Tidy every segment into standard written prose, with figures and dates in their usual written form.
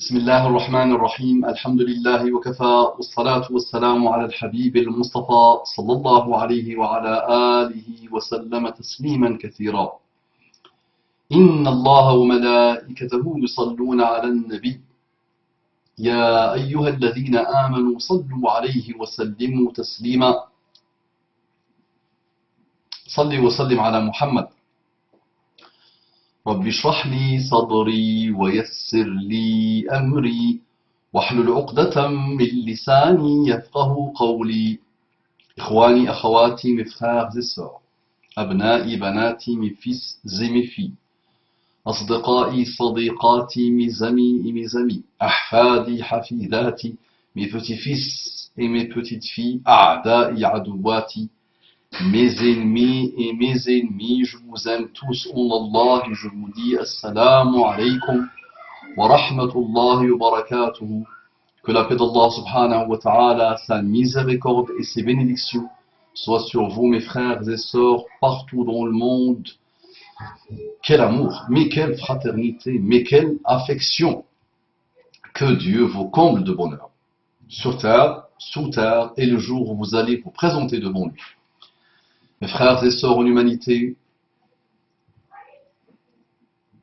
بسم الله الرحمن الرحيم الحمد لله وكفى والصلاة والسلام على الحبيب المصطفى صلى الله عليه وعلى آله وسلم تسليما كثيرا إن الله وملائكته يصلون على النبي يا أيها الذين آمنوا صلوا عليه وسلموا تسليما صل وسلم على محمد رب اشرح لي صدري ويسر لي أمري واحلل عقدة من لساني يفقه قولي إخواني أخواتي mes frères et sœurs أبنائي بناتي mes fils et mes filles أصدقائي صديقاتي mes amis et mes amis أحفادي حفيداتي mes petits-fils et mes petites-filles أعدائي عدواتي mes ennemis et mes ennemis, je vous aime tous en Allah et je vous dis Assalamu alaikum wa rahmatullahi wa barakatuhu. Que la paix d'Allah subhanahu wa ta'ala, sa miséricorde et ses bénédictions soient sur vous mes frères et sœurs partout dans le monde. Quel amour, mais quelle fraternité, mais quelle affection. Que Dieu vous comble de bonheur. Sur terre, sous terre et le jour où vous allez vous présenter devant lui. Mes frères et sœurs en humanité,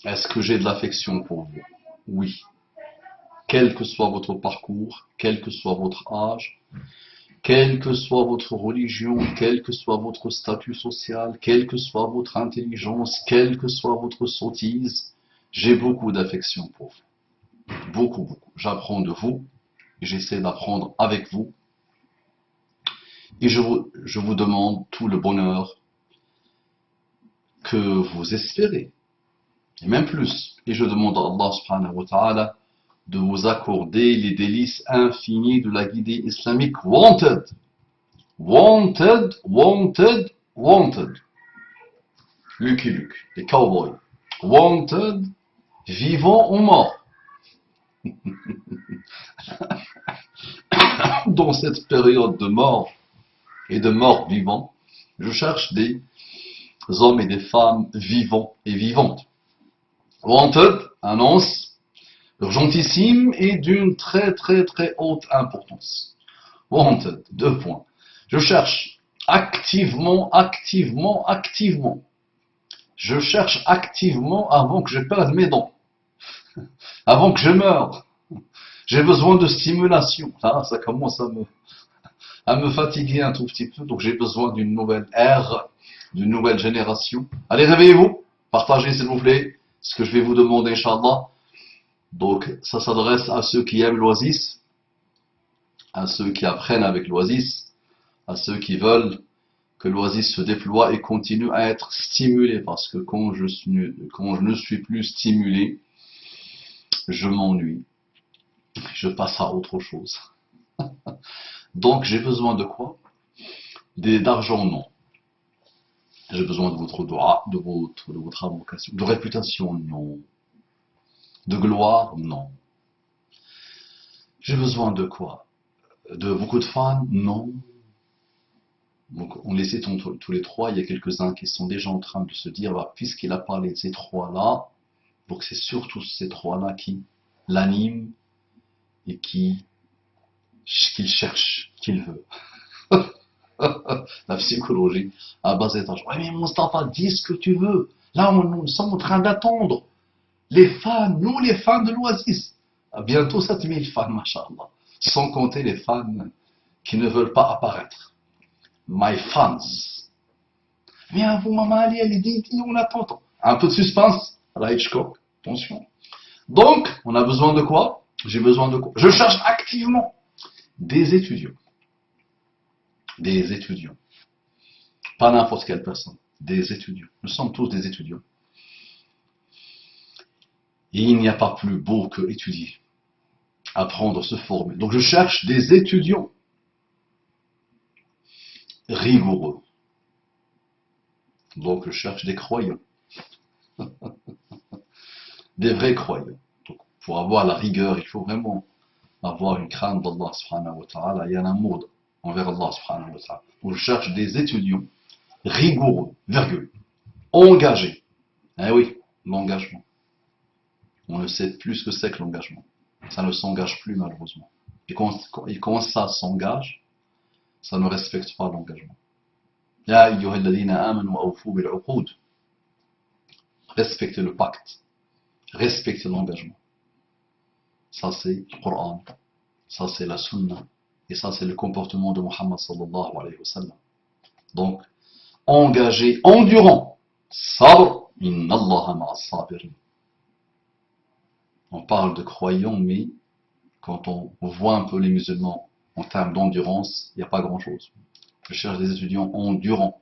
est-ce que j'ai de l'affection pour vous? Oui. Quel que soit votre parcours, quel que soit votre âge, quelle que soit votre religion, quel que soit votre statut social, quelle que soit votre intelligence, quelle que soit votre sottise, j'ai beaucoup d'affection pour vous. Beaucoup, beaucoup. J'apprends de vous, et j'essaie d'apprendre avec vous. Et je vous demande tout le bonheur que vous espérez, et même plus. Et je demande à Allah subhanahu wa ta'ala de vous accorder les délices infinies de la guidée islamique. Wanted, wanted, wanted, wanted. Lucky Luke, les cowboys. Wanted, vivant ou mort. Dans cette période de mort et de mort vivant, je cherche des hommes et des femmes vivants et vivantes. Wanted annonce urgentissime et d'une très haute importance. Wanted, 2 points. Je cherche activement. Je cherche activement avant que je perde mes dents. Avant que je meure. J'ai besoin de stimulation. Ça commence à me fatiguer un tout petit peu, donc j'ai besoin d'une nouvelle ère, d'une nouvelle génération. Allez, réveillez-vous, partagez s'il vous plaît ce que je vais vous demander, Inch'Allah. Donc, ça s'adresse à ceux qui aiment l'oasis, à ceux qui apprennent avec l'oasis, à ceux qui veulent que l'oasis se déploie et continue à être stimulé, parce que quand je ne suis plus stimulé, je m'ennuie, je passe à autre chose. Donc, j'ai besoin de quoi? D'argent, non. J'ai besoin de votre droit, de votre invocation. De réputation, non. De gloire, non. J'ai besoin de quoi? De beaucoup de fans, non. Donc, on les cite tous les trois. Il y a quelques-uns qui sont déjà en train de se dire, bah, puisqu'il a parlé de ces trois-là, donc c'est surtout ces trois-là qui l'animent et qu'il cherche, qu'il veut. La psychologie à bas étage. Ouais, mais Mustapha, dis ce que tu veux. Là, nous sommes en train d'attendre. Les fans, nous les fans de l'Oasis. Bientôt 7000 fans, machallah. Sans compter les fans qui ne veulent pas apparaître. My fans. Viens, vous, maman Ali, elle dit, on attend. Un peu de suspense. À la Hitchcock. Attention. Donc, on a besoin de quoi? J'ai besoin de quoi? Je cherche activement des étudiants. Des étudiants. Pas n'importe quelle personne. Des étudiants. Nous sommes tous des étudiants. Et il n'y a pas plus beau que étudier. Apprendre, se former. Donc je cherche des étudiants rigoureux. Donc je cherche des croyants. Des vrais croyants. Donc, pour avoir la rigueur, il faut vraiment avoir une crainte d'Allah subhanahu wa ta'ala et un amour envers Allah subhanahu wa ta'ala. Donc je cherche des étudiants rigoureux, virgule, engagés. Eh oui, l'engagement. On ne sait plus ce que c'est que l'engagement. Ça ne s'engage plus malheureusement. Et quand ça s'engage, ça ne respecte pas l'engagement. Ya ayyuhalladhina amanu awfu bil uqud. Respectez le pacte, respectez l'engagement. Ça c'est le Coran, ça c'est la Sunna, et ça c'est le comportement de Muhammad sallallahu alayhi wa sallam. Donc, engagé, endurant, sabr, inna Allah ma'as sabirin. On parle de croyants, mais quand on voit un peu les musulmans en termes d'endurance, il n'y a pas grand-chose. Je cherche des étudiants endurants,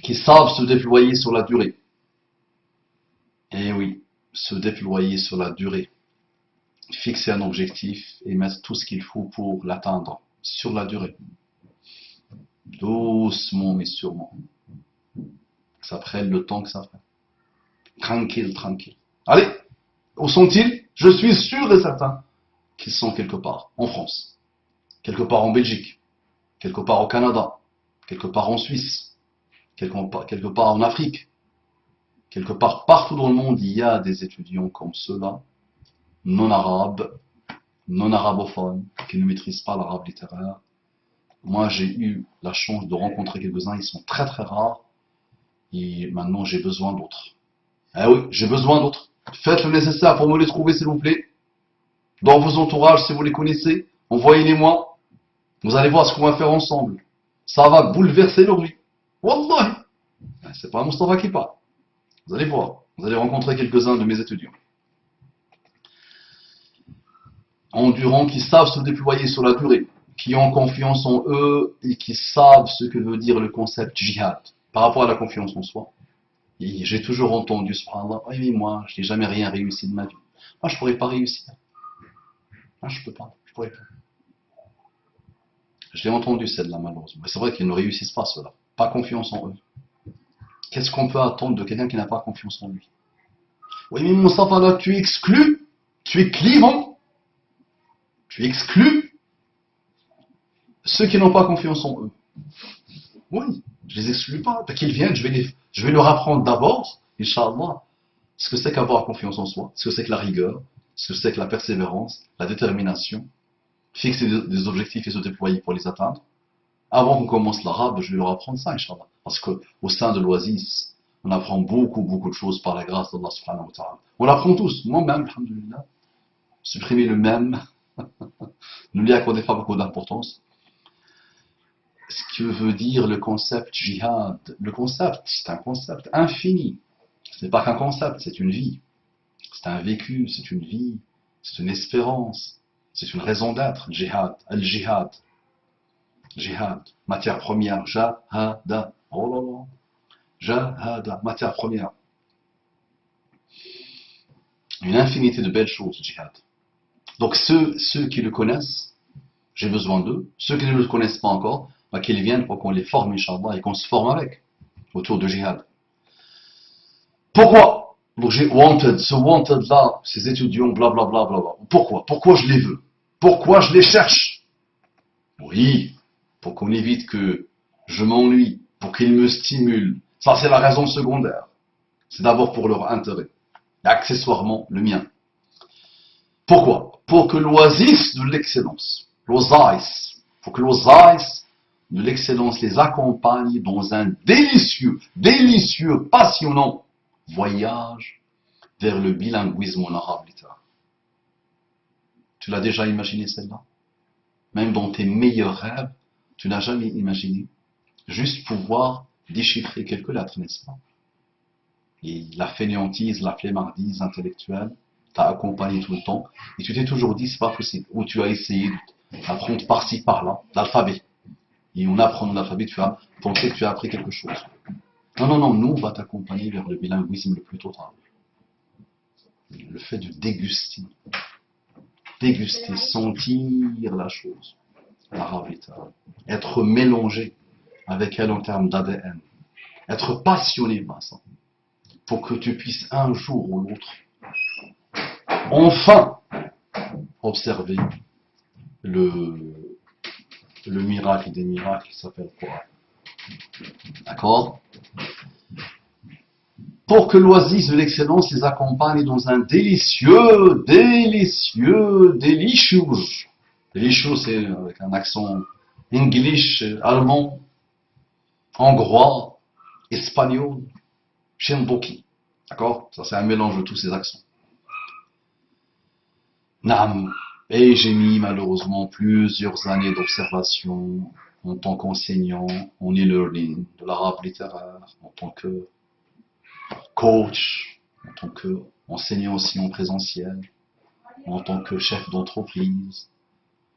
qui savent se déployer sur la durée. Et oui, se déployer sur la durée. Fixer un objectif et mettre tout ce qu'il faut pour l'atteindre sur la durée. Doucement mais sûrement. Ça prenne le temps que ça fait. Tranquille, tranquille. Allez, où sont-ils? Je suis sûr et certain qu'ils sont quelque part en France, quelque part en Belgique, quelque part au Canada, quelque part en Suisse, quelque part en Afrique, quelque part partout dans le monde, il y a des étudiants comme ceux-là, non arabes, non arabophones, qui ne maîtrisent pas l'arabe littéraire. Moi, j'ai eu la chance de rencontrer quelques-uns, ils sont très très rares, et maintenant j'ai besoin d'autres. Eh oui, j'ai besoin d'autres. Faites le nécessaire pour me les trouver, s'il vous plaît. Dans vos entourages, si vous les connaissez, envoyez-les-moi. Vous allez voir ce qu'on va faire ensemble. Ça va bouleverser leur vie. Wallahi. C'est pas Mustafa qui parle. Vous allez voir. Vous allez rencontrer quelques-uns de mes étudiants. Endurants qui savent se déployer sur la durée, qui ont confiance en eux et qui savent ce que veut dire le concept djihad par rapport à la confiance en soi. Et j'ai toujours entendu, subhanallah, oui, mais moi, je n'ai jamais rien réussi de ma vie. Moi, je ne pourrais pas réussir. Moi, je ne peux pas. Je pourrais pas. J'ai entendu celle-là, malheureusement. Mais c'est vrai qu'ils ne réussissent pas, cela. Pas confiance en eux. Qu'est-ce qu'on peut attendre de quelqu'un qui n'a pas confiance en lui? Oui, mais Moustapha, là, tu exclus, tu es clivant, tu exclus ceux qui n'ont pas confiance en eux. Oui, je les exclus pas. Qu'ils viennent, je vais leur apprendre d'abord, Inch'Allah, ce que c'est qu'avoir confiance en soi, ce que c'est que la rigueur, ce que c'est que la persévérance, la détermination, fixer des objectifs et se déployer pour les atteindre. Avant qu'on commence l'arabe, je vais leur apprendre ça, Inch'Allah. Parce qu'au sein de l'Oasis, on apprend beaucoup, beaucoup de choses par la grâce d'Allah subhanahu wa ta'ala. On l'apprend tous. Moi-même, alhamdulillah, supprimer le même ne lui accordez pas beaucoup d'importance. Ce que veut dire le concept djihad, le concept, c'est un concept infini. Ce n'est pas qu'un concept, c'est une vie. C'est un vécu, c'est une vie, c'est une espérance, c'est une raison d'être. Djihad, al-jihad. Jihad, matière première, jahada. Oh là là. Jahada, matière première. Une infinité de belles choses, djihad. Donc ceux qui le connaissent, j'ai besoin d'eux. Ceux qui ne le connaissent pas encore, bah, qu'ils viennent pour qu'on les forme, Inch'Allah, et qu'on se forme avec, autour de djihad. Pourquoi? Donc j'ai wanted, ce wanted là, ces étudiants, blablabla, bla, bla, bla. Pourquoi? Pourquoi je les veux? Pourquoi je les cherche? Oui, pour qu'on évite que je m'ennuie, pour qu'ils me stimulent. Ça, c'est la raison secondaire. C'est d'abord pour leur intérêt, et accessoirement le mien. Pourquoi? Pour que l'oasis de l'excellence, l'oasis, pour que l'oasis de l'excellence les accompagne dans un délicieux, passionnant voyage vers le bilinguisme en arabe littéraire. Tu l'as déjà imaginé celle-là? Même dans tes meilleurs rêves, tu n'as jamais imaginé juste pouvoir déchiffrer quelques lettres, n'est-ce pas? Et la fainéantise, la flemmardise intellectuelle t'a accompagné tout le temps, et tu t'es toujours dit, c'est pas possible. Ou tu as essayé d'apprendre par-ci, par-là, l'alphabet. Et en apprenant l'alphabet, tu as pensé que tu as appris quelque chose. Non, non, non, nous, on va t'accompagner vers le bilinguisme le plus total. Le fait de déguster, sentir la chose, l'arabe littéral, être mélangé avec elle en termes d'ADN, être passionné par ça, pour que tu puisses un jour ou l'autre, enfin, observer le miracle des miracles qui s'appelle Coran. D'accord? pour que l'oasis de l'excellence les accompagne dans un délicieux, delicious. Delicious, c'est avec un accent English, allemand, hongrois, espagnol, shendoki. D'accord? Ça, c'est un mélange de tous ces accents. Naam. Et j'ai mis malheureusement plusieurs années d'observation en tant qu'enseignant en e-learning de l'arabe littéraire, en tant que coach, en tant qu'enseignant aussi en présentiel, en tant que chef d'entreprise,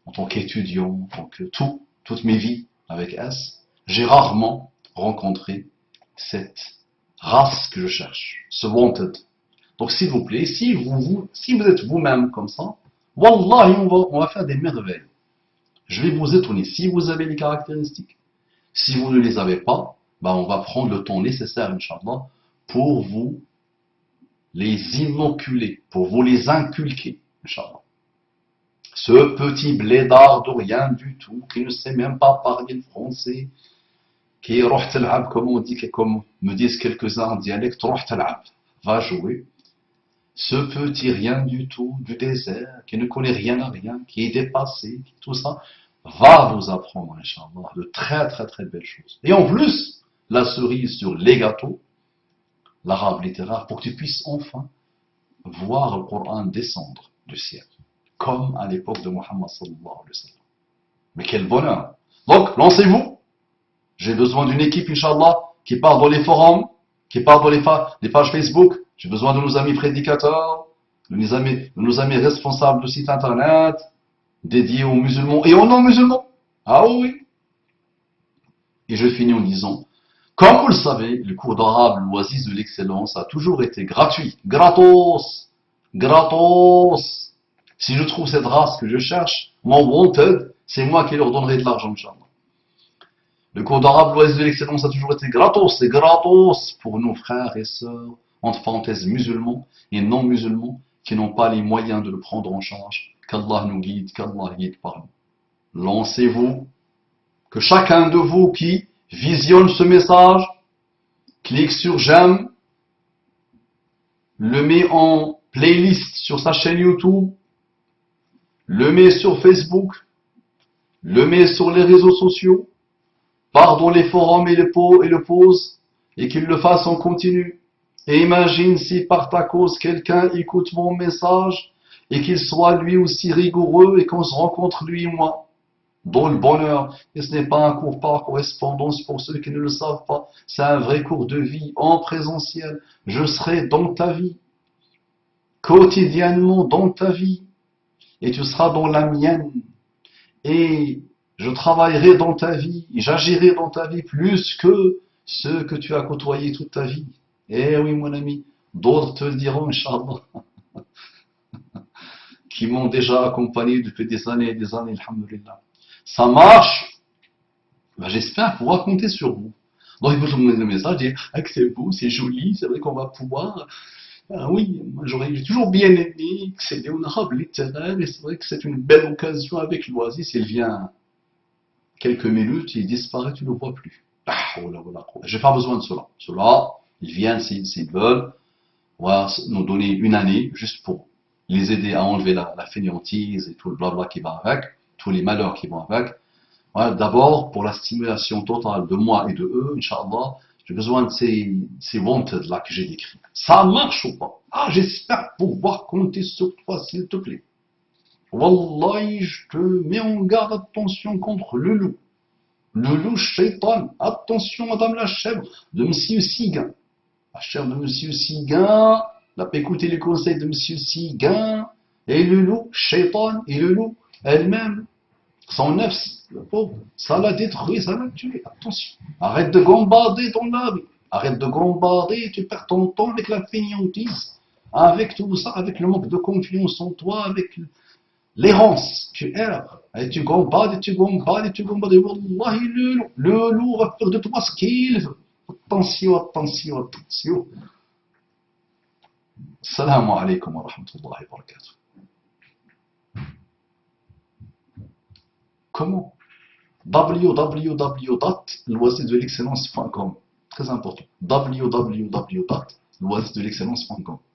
en tant qu'étudiant, en tant que toute mes vies avec S, j'ai rarement rencontré cette race que je cherche, ce wanted. Donc s'il vous plaît, si vous êtes vous-même comme ça, Wallahi, on va faire des merveilles. Je vais vous étonner. Si vous avez les caractéristiques, si vous ne les avez pas, ben on va prendre le temps nécessaire, Inch'Allah, pour vous les inoculer, pour vous les inculquer, Inch'Allah. Ce petit blédard de rien du tout, qui ne sait même pas parler le français, qui est comme on dit, comme me disent quelques-uns en dialecte, va jouer. Ce petit rien du tout du désert, qui ne connaît rien à rien, qui est dépassé, tout ça, va vous apprendre, Inch'Allah, de très très très belles choses. Et en plus, la cerise sur les gâteaux, l'arabe littéraire, pour que tu puisses enfin voir le Coran descendre du ciel, comme à l'époque de Muhammad sallallahu alayhi wa sallam. Mais quel bonheur! Donc, lancez-vous. J'ai besoin d'une équipe, Inch'Allah, qui part dans les forums, qui part dans les pages Facebook. J'ai besoin de nos amis prédicateurs, de nos amis responsables de sites internet, dédiés aux musulmans et aux non-musulmans. Ah oui! Et je finis en disant, comme vous le savez, le cours d'arabe, l'oasis de l'excellence, a toujours été gratuit. Gratos! Gratos! Si je trouve cette race que je cherche, mon wanted, c'est moi qui leur donnerai de l'argent, Inch'Allah. Le cours d'arabe, l'oasis de l'excellence, a toujours été gratos. C'est gratos pour nos frères et sœurs, entre parenthèses musulmans et non musulmans, qui n'ont pas les moyens de le prendre en charge. Qu'Allah nous guide, qu'Allah guide par nous. Lancez-vous. Que chacun de vous qui visionne ce message, clique sur j'aime, le met en playlist sur sa chaîne YouTube, le met sur Facebook, le met sur les réseaux sociaux, part dans les forums et le pose, et qu'il le fasse en continu. Et imagine si par ta cause quelqu'un écoute mon message, et qu'il soit lui aussi rigoureux, et qu'on se rencontre lui et moi dans le bonheur. Et ce n'est pas un cours par correspondance pour ceux qui ne le savent pas. C'est un vrai cours de vie en présentiel. Je serai dans ta vie, quotidiennement dans ta vie, et tu seras dans la mienne. Et je travaillerai dans ta vie, et j'agirai dans ta vie plus que ceux que tu as côtoyés toute ta vie. Eh oui, mon ami, d'autres te le diront, Inch'Allah, qui m'ont déjà accompagné depuis des années et des années, alhamdulillah. Ça marche, ben, j'espère pouvoir compter sur vous. Donc, il faut me le message, dire ah, que c'est beau, c'est joli, c'est vrai qu'on va pouvoir. Ah oui, moi j'ai toujours bien aimé que c'est des arabe littéraire, et c'est vrai que c'est une belle occasion avec l'oasis. Il vient quelques minutes, il disparaît, tu ne le vois plus. Ah, oh là, oh là, oh là. J'ai pas besoin de cela. Cela, ils viennent s'ils veulent. On va nous donner une année juste pour les aider à enlever la fainéantise et tout le blabla qui va avec, tous les malheurs qui vont avec. Voilà, d'abord, pour la stimulation totale de moi et de eux, Inch'Allah, j'ai besoin de ces wanted-là que j'ai décrits. Ça marche ou pas? Ah, j'espère pouvoir compter sur toi, s'il te plaît. Wallahi, je te mets en garde, attention contre le loup. Le loup shaitan. Attention, madame la chèvre de monsieur Siguin. La chèvre de monsieur Siguin, n'a pas écouté les conseils de monsieur Siguin. Et le loup shaitan, et le loup elle-même. Son nefs, le pauvre, ça l'a détruit, ça l'a tué. Attention. Arrête de gambader ton âme. Arrête de gambader, tu perds ton temps avec la fainéantise. Avec tout ça, avec le manque de confiance en toi, avec l'errance. Tu erres. Et tu gambades, et tu gambades, et tu gambades. Et wallahi, le loup va faire de toi ce qu'il veut. Attention, attention, attention. Assalamu alaikum wa rahmatullahi wa barakatuh. Comment? www.loisisdelexcellence.com. Très important. www loisdelexcellence.com.